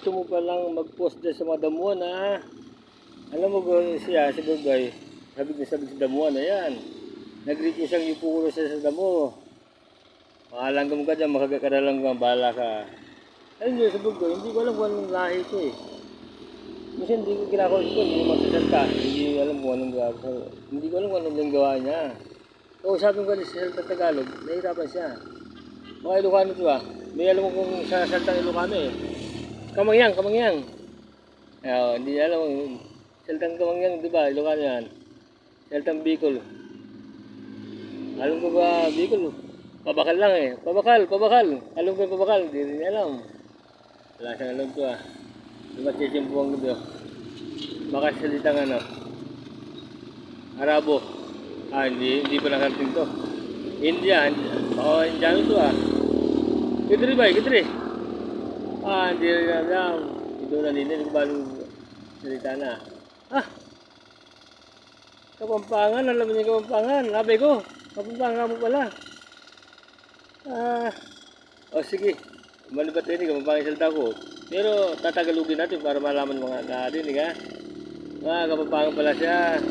gusto mo palang mag-post dyan sa mga damuhan ha. Alam mo siya, si Burgoy, sabi sa damuhan na yan. Nag-reach isang ipuro siya sa damo. Makalanggam ka dyan, makagakadalanggam, bahala ka. Alam nyo sa Burgoy, hindi ko alam kung anong lahi ko eh. Minsan hindi ko kinakausap ko, hindi magsasalta. Hindi alam kung anong gawa. Hindi ko alam kung anong gawa niya. Kausapin ko sa salta Tagalog, nahihirapan siya. Mga Ilocano ito ah. May alam mo kung sa saltang Ilocano eh. Kamangyang, kamangyang. Hindi niya alam. Saltang kamangyang, di ba? Ilocano yan. Saltang Bicol. Alam ko ba Bicol? Pabakal lang eh. Pabakal, pabakal. Alam ko yung pabakal. Hindi rin niya alam. Wala siyang alam to ah. Diba sisimpuang gabi oh. Baka salitang ano. Arabo. Hindi pa nakarating to. India. Baka Indiano to ah. Kitri ba? Kitri. Hindi rin alam. Ito na nila. Hindi ko ba salita na. Kapampangan. Alam niyo Kapampangan. Labay ko. Kapampangan mo pala. Sige. Malibat rin. Kapampangan yung salita ko. Pero tatagalugin natin para malaman mga narinig ha. Kapampangan pala siya.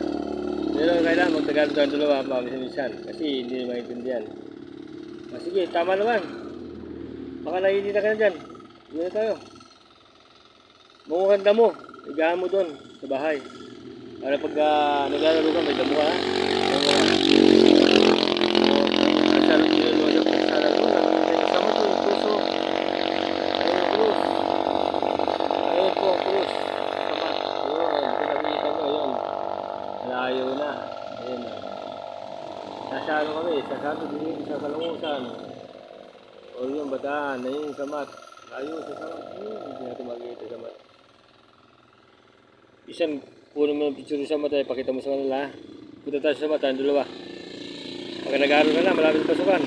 Pero kailangan magtagalog ng dalawa minsan. Kasi hindi maintindihan. Sige, tama naman. Baka naiinita ka na dyan. Hindi na tayo. Mangunganda mo. Igahan mo doon sa bahay. Para pag naglalaro ka, may damo ha. Kasarap nyo yung mga kasarap mo. Kasama to yung puso. Ayun ang krus. Ayun po ang krus. Sama. Ayun. Pinakita nyo. Ayun. Malayo na. Ayun. Nasa ano kami. Sa sato din. Sa Kalangusan. O yun, Bataan. Ayun, Samat. Layo sa Samat. Hindi natin makikita sa Samat. Isan, puno mo ng picture sa Samat. Pakita mo sa kanila. Punta tayo sa Samat. Ang dalawa. Pag nag-aaral ka na, malapit pasukan.